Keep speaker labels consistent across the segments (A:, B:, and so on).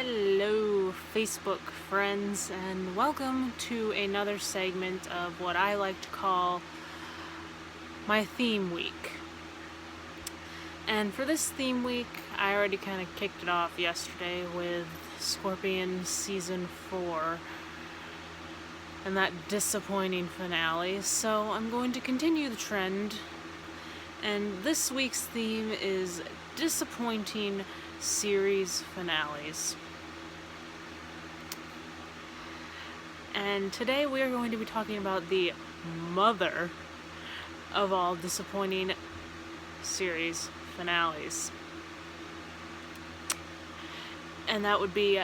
A: Hello, Facebook friends, and welcome to another segment of what I like to call my theme week. And for this theme week, I already kind of kicked it off yesterday with Scorpion Season 4 and that disappointing finale, so I'm going to continue the trend. And this week's theme is disappointing series finales. And today we are going to be talking about the mother of all disappointing series finales. And that would be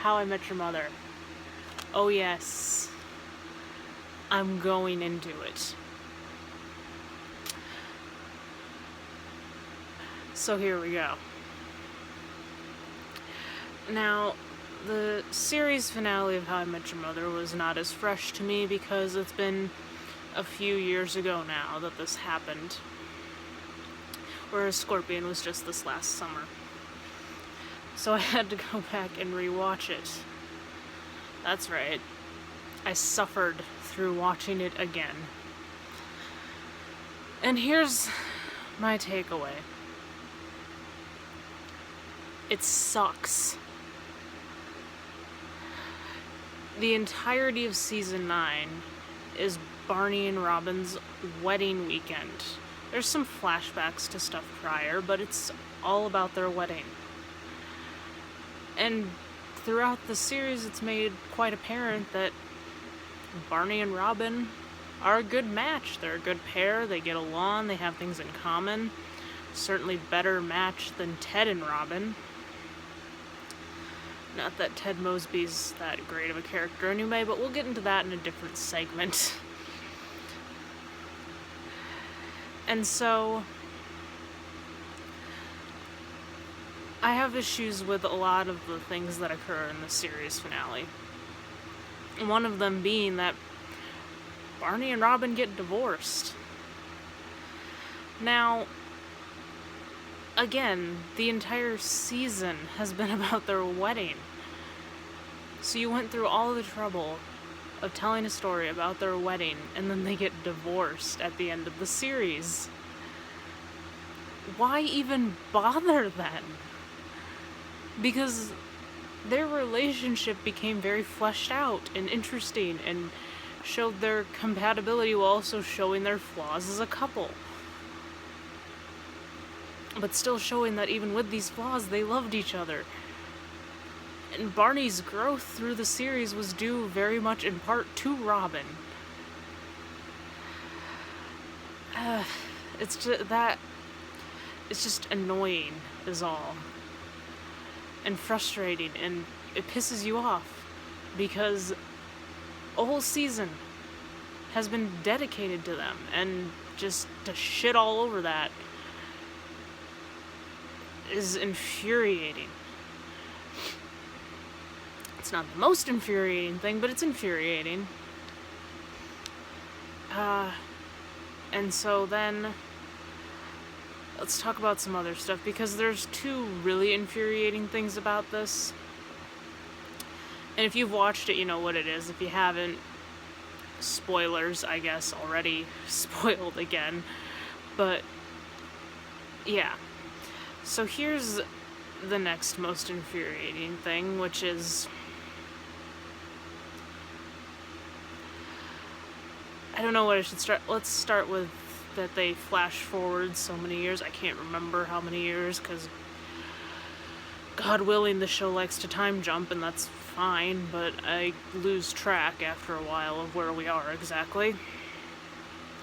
A: How I Met Your Mother. Oh yes, I'm going into it. So here we go. Now, the series finale of How I Met Your Mother was not as fresh to me because it's been a few years ago now that this happened. Whereas Scorpion was just this last summer. So I had to go back and rewatch it. That's right. I suffered through watching it again. And here's my takeaway. It sucks. The entirety of season 9 is Barney and Robin's wedding weekend. There's some flashbacks to stuff prior, but it's all about their wedding. And throughout the series, it's made quite apparent that Barney and Robin are a good match. They're a good pair, they get along, they have things in common. Certainly better match than Ted and Robin. Not that Ted Mosby's that great of a character anyway, but we'll get into that in a different segment. And so, I have issues with a lot of the things that occur in the series finale. One of them being that Barney and Robin get divorced. Now, again, the entire season has been about their wedding. So you went through all the trouble of telling a story about their wedding, and then they get divorced at the end of the series. Why even bother then? Because their relationship became very fleshed out and interesting and showed their compatibility while also showing their flaws as a couple. But still showing that even with these flaws, they loved each other. And Barney's growth through the series was due very much in part to Robin. It's just annoying is all. And frustrating, and it pisses you off. Because a whole season has been dedicated to them, and just to shit all over that is infuriating. It's not the most infuriating thing, but it's infuriating. And so then, let's talk about some other stuff, because there's two really infuriating things about this. And if you've watched it, you know what it is. If you haven't, spoilers, I guess, already spoiled again. But, yeah. So here's the next most infuriating thing, which is, I don't know what I should start. Let's start with that they flash forward so many years. I can't remember how many years, because God willing, the show likes to time jump, and that's fine, but I lose track after a while of where we are exactly.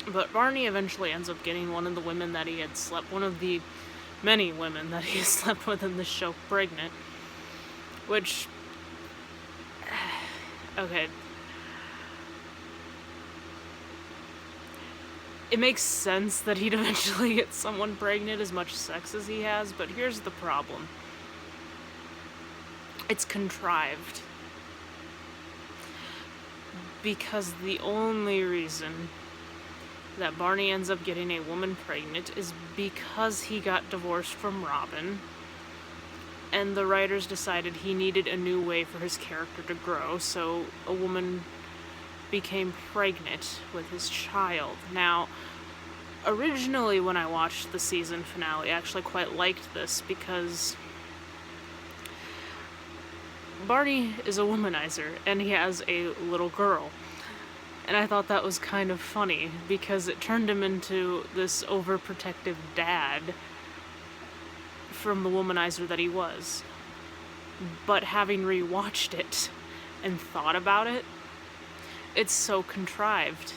A: But Barney eventually ends up getting one of the women that he had slept, one of the many women that he has slept with in the show, pregnant. Which, okay. It makes sense that he'd eventually get someone pregnant, as much sex as he has, but here's the problem. It's contrived. Because the only reason that Barney ends up getting a woman pregnant is because he got divorced from Robin, and the writers decided he needed a new way for his character to grow, so a woman became pregnant with his child. Now, originally when I watched the season finale, I actually quite liked this because Barney is a womanizer and he has a little girl. And I thought that was kind of funny because it turned him into this overprotective dad from the womanizer that he was. But having rewatched it and thought about it, it's so contrived.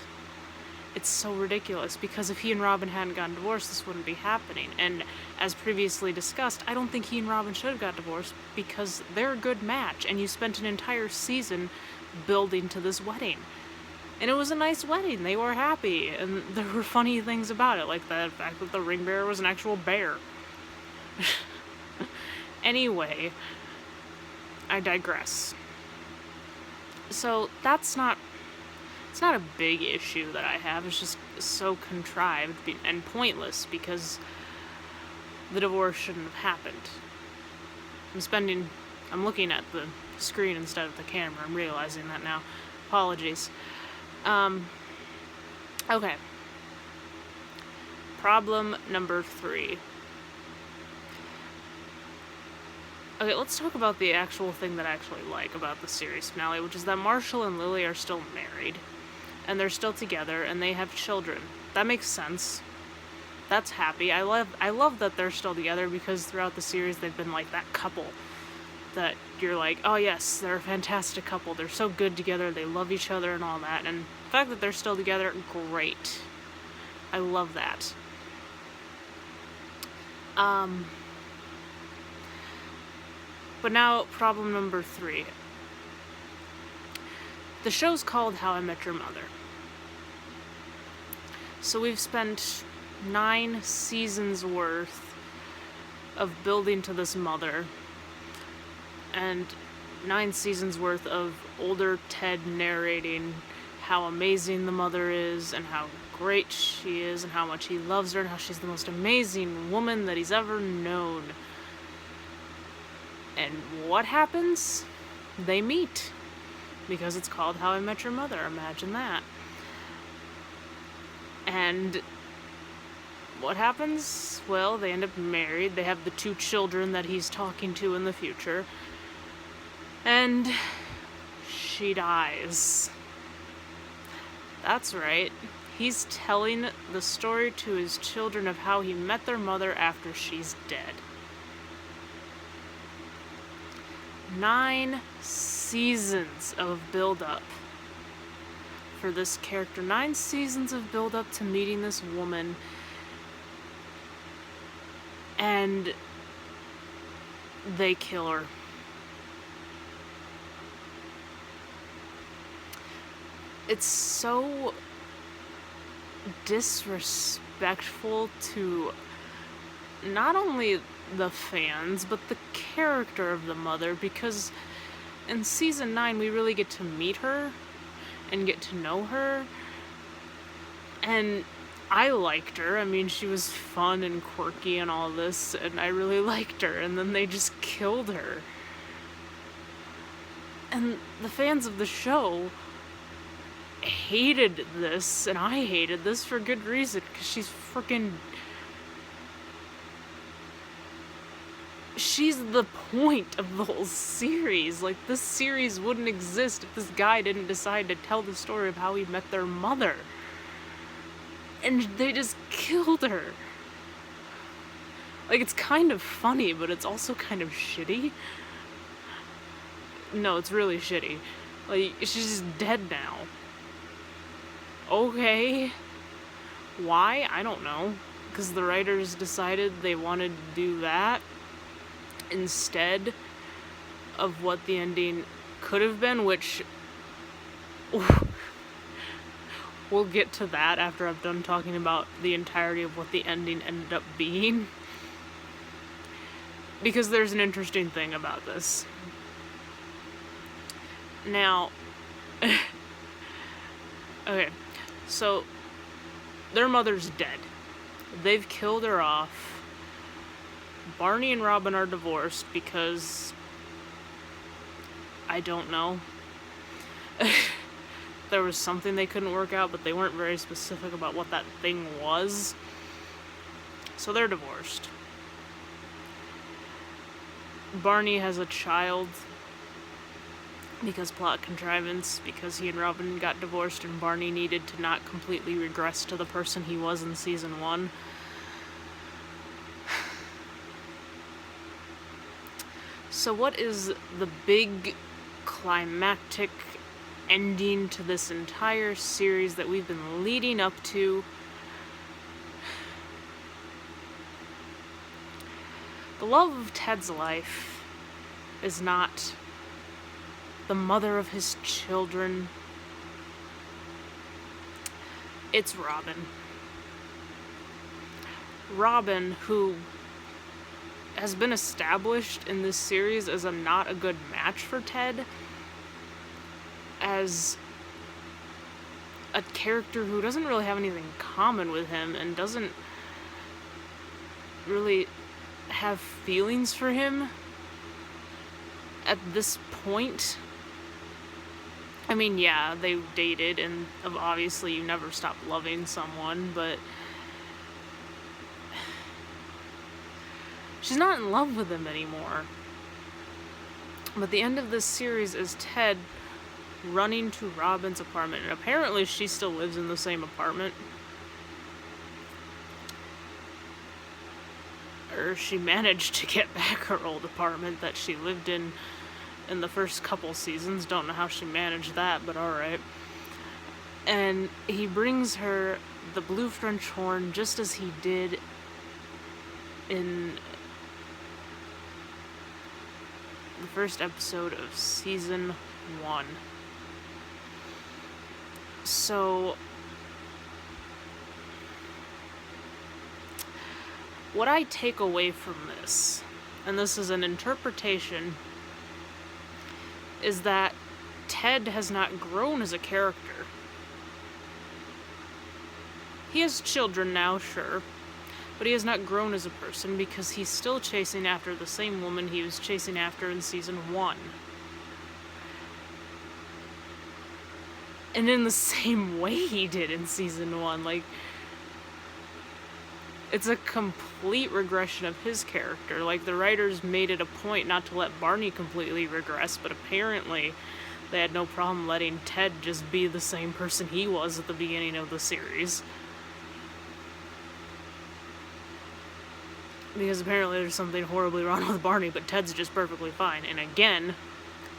A: It's so ridiculous because if he and Robin hadn't gotten divorced, this wouldn't be happening. And as previously discussed, I don't think he and Robin should have got divorced because they're a good match and you spent an entire season building to this wedding. And it was a nice wedding. They were happy and there were funny things about it, like the fact that the ring bearer was an actual bear. Anyway, I digress. So it's not a big issue that I have. It's just so contrived and pointless because the divorce shouldn't have happened. I'm looking at the screen instead of the camera. I'm realizing that now. Apologies. Okay. Problem number 3. Okay, let's talk about the actual thing that I actually like about the series finale, which is that Marshall and Lily are still married, and they're still together, and they have children. That makes sense. That's happy. I love that they're still together because throughout the series they've been like that couple that you're like, oh yes, they're a fantastic couple. They're so good together. They love each other and all that. And the fact that they're still together, great. I love that. But now, problem number 3. The show's called How I Met Your Mother. So we've spent 9 seasons worth of building to this mother, and 9 seasons worth of older Ted narrating how amazing the mother is, and how great she is, and how much he loves her, and how she's the most amazing woman that he's ever known. And what happens? They meet. Because it's called How I Met Your Mother. Imagine that. And what happens? Well, they end up married. They have the 2 children that he's talking to in the future. And she dies. That's right. He's telling the story to his children of how he met their mother after she's dead. 9 seasons of build-up for this character. 9 seasons of build-up to meeting this woman. And they kill her. It's so disrespectful to not only the fans, but the character of the mother, because in season 9 we really get to meet her and get to know her, and I liked her. I mean, she was fun and quirky and all this, and I really liked her, and then they just killed her. And the fans of the show hated this, and I hated this for good reason, because she's the point of the whole series. Like, this series wouldn't exist if this guy didn't decide to tell the story of how he met their mother. And they just killed her. Like, it's kind of funny, but it's also kind of shitty. No, it's really shitty. Like, she's just dead now. Okay. Why? I don't know. Because the writers decided they wanted to do that instead of what the ending could have been, which we'll get to that after I've done talking about the entirety of what the ending ended up being, because there's an interesting thing about this. Now, okay, so their mother's dead. They've killed her off. Barney and Robin are divorced because I don't know. There was something they couldn't work out, but they weren't very specific about what that thing was. So they're divorced. Barney has a child because plot contrivance, because he and Robin got divorced and Barney needed to not completely regress to the person he was in season 1. So what is the big climactic ending to this entire series that we've been leading up to? The love of Ted's life is not the mother of his children. It's Robin. Robin, who has been established in this series as not a good match for Ted, as a character who doesn't really have anything in common with him and doesn't really have feelings for him at this point. I mean, yeah, they dated, and obviously you never stop loving someone, but she's not in love with him anymore. But the end of this series is Ted running to Robin's apartment, and apparently she still lives in the same apartment. Or she managed to get back her old apartment that she lived in the first couple seasons. Don't know how she managed that, but alright. And he brings her the blue French horn just as he did in the first episode of season 1. So what I take away from this, and this is an interpretation, is that Ted has not grown as a character. He has children now, sure, but he has not grown as a person because he's still chasing after the same woman he was chasing after in season 1. And in the same way he did in season 1. Like, it's a complete regression of his character. Like, the writers made it a point not to let Barney completely regress, but apparently they had no problem letting Ted just be the same person he was at the beginning of the series. Because apparently there's something horribly wrong with Barney, but Ted's just perfectly fine. And again,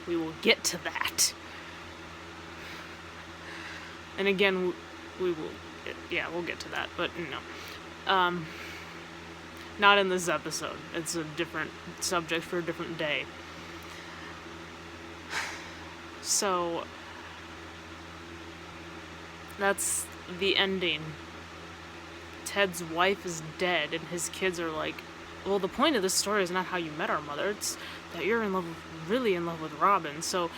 A: we will get to that. And again, we'll get to that, but no. Not in this episode. It's a different subject for a different day. So, that's the ending. Ted's wife is dead, and his kids are like, well, the point of this story is not how you met our mother, it's that you're really in love with Robin. So,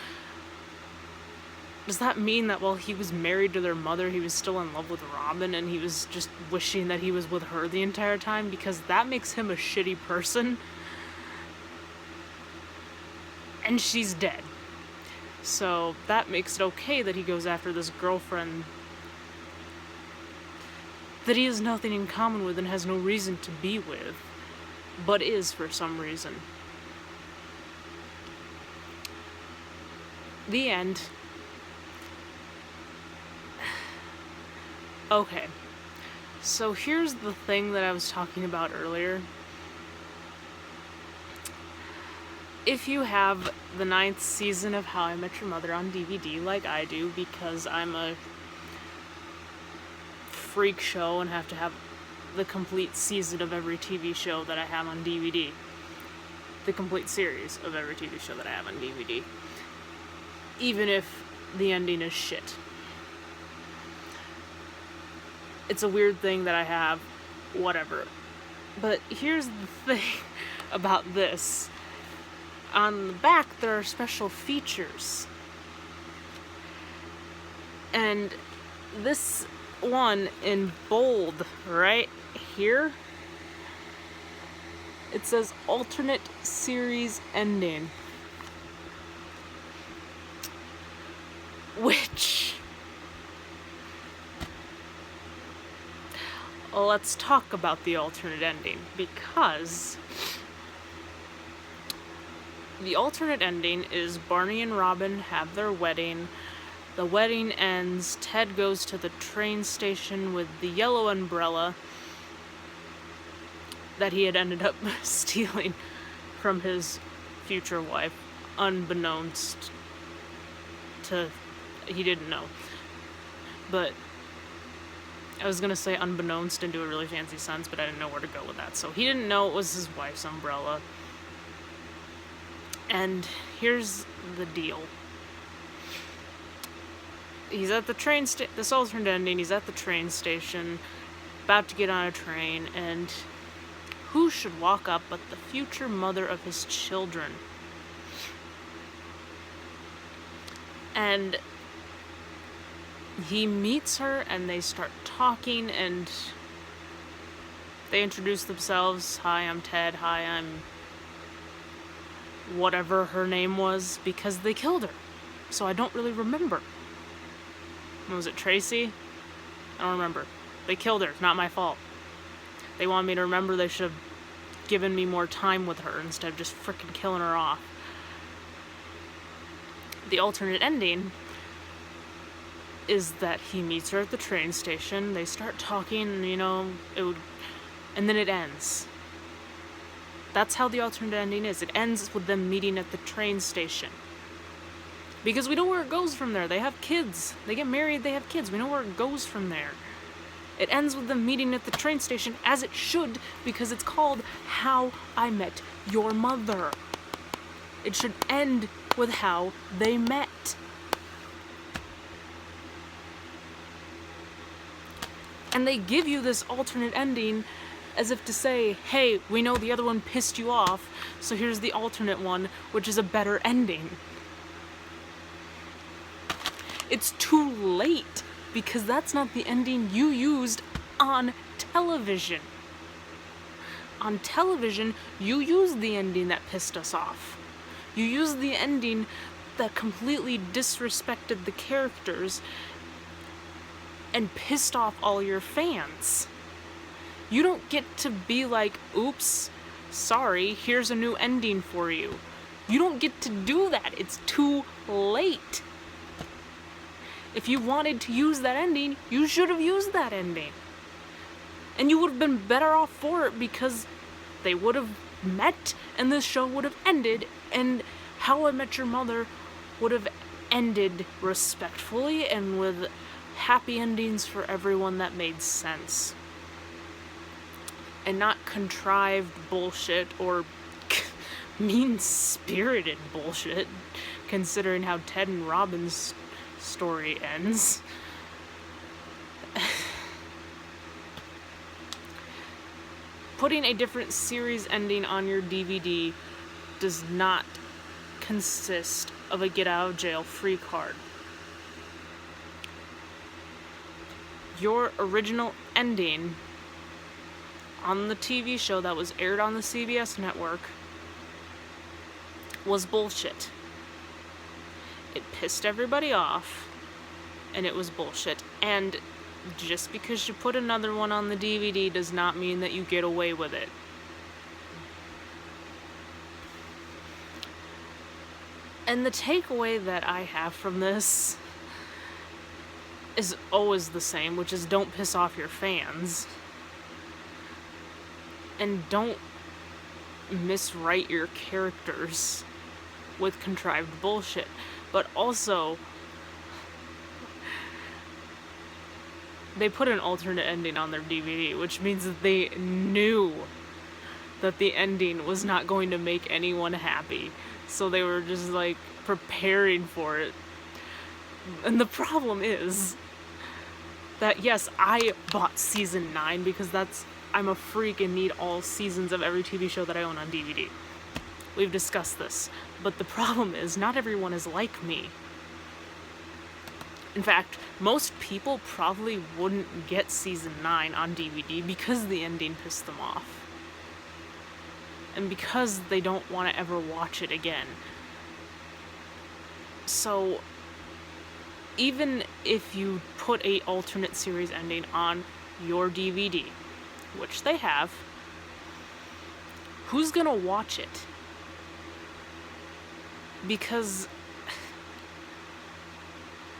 A: does that mean that while he was married to their mother, he was still in love with Robin and he was just wishing that he was with her the entire time? Because that makes him a shitty person. And she's dead. So that makes it okay that he goes after this girlfriend that he has nothing in common with and has no reason to be with, but is for some reason. The end. Okay, so here's the thing that I was talking about earlier. If you have the 9th season of How I Met Your Mother on DVD like I do, because I'm a freak show and have to have the complete season of every TV show that I have on DVD. The complete series of every TV show that I have on DVD. Even if the ending is shit. It's a weird thing that I have, whatever. But here's the thing about this. On the back, there are special features. And this one in bold right here It says alternate series ending. Which... let's talk about the alternate ending, because the alternate ending is Barney and Robin have their wedding. The wedding ends, Ted goes to the train station with the yellow umbrella that he had ended up stealing from his future wife, unbeknownst to... he didn't know. But I was gonna say unbeknownst and do a really fancy sense, but I didn't know where to go with that. So he didn't know it was his wife's umbrella. And here's the deal. He's at the train station, this alternate ending, he's at the train station, about to get on a train, and who should walk up but the future mother of his children? And he meets her, and they start talking, and they introduce themselves. Hi, I'm Ted. Hi, I'm whatever her name was, because they killed her. So I don't really remember. Was it Tracy? I don't remember. They killed her. It's not my fault. They wanted me to remember. They should have given me more time with her instead of just frickin' killing her off. The alternate ending is that he meets her at the train station, they start talking, and, and then it ends. That's how the alternate ending is. It ends with them meeting at the train station. Because we know where it goes from there. They have kids. They get married, they have kids. We know where it goes from there. It ends with them meeting at the train station, as it should, because it's called How I Met Your Mother. It should end with how they met. And they give you this alternate ending as if to say, hey, we know the other one pissed you off, so here's the alternate one, which is a better ending. It's too late, because that's not the ending you used on television. On television, you used the ending that pissed us off. You used the ending that completely disrespected the characters and pissed off all your fans. You don't get to be like, oops, sorry, here's a new ending for you. You don't get to do that. It's too late. If you wanted to use that ending, you should have used that ending. And you would have been better off for it, because they would have met and this show would have ended, and How I Met Your Mother would have ended respectfully and with happy endings for everyone that made sense. And not contrived bullshit or mean-spirited bullshit, considering how Ted and Robin's story ends. Putting a different series ending on your DVD does not consist of a get-out-of-jail-free card. Your original ending on the TV show that was aired on the CBS network was bullshit. It pissed everybody off, and it was bullshit. And just because you put another one on the DVD does not mean that you get away with it. And the takeaway that I have from this is always the same, which is don't piss off your fans. And don't miswrite your characters with contrived bullshit. But also, they put an alternate ending on their DVD, which means that they knew that the ending was not going to make anyone happy. So they were just like preparing for it. And the problem is that, yes, I bought season 9 because I'm a freak and need all seasons of every TV show that I own on DVD. We've discussed this. But the problem is, not everyone is like me. In fact, most people probably wouldn't get season 9 on DVD because the ending pissed them off. and because they don't want to ever watch it again. So even if you put a alternate series ending on your DVD, which they have, who's gonna watch it? Because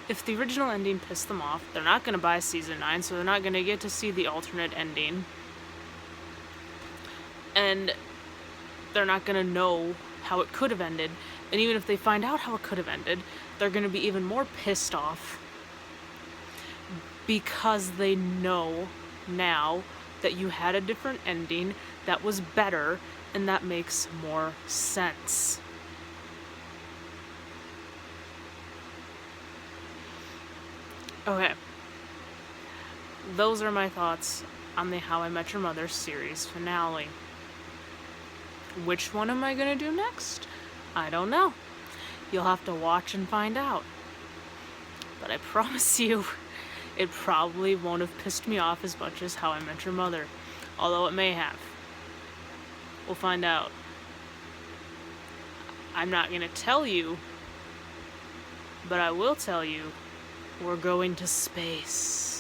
A: if the original ending pissed them off, they're not gonna buy season 9, so they're not gonna get to see the alternate ending. And they're not gonna know how it could have ended. And even if they find out how it could have ended, they're gonna be even more pissed off because they know now that you had a different ending that was better and that makes more sense. Okay. Those are my thoughts on the How I Met Your Mother series finale. Which one am I gonna do next? I don't know. You'll have to watch and find out. But I promise you, it probably won't have pissed me off as much as How I Met Your Mother. Although it may have. We'll find out. I'm not gonna tell you, but I will tell you, we're going to space.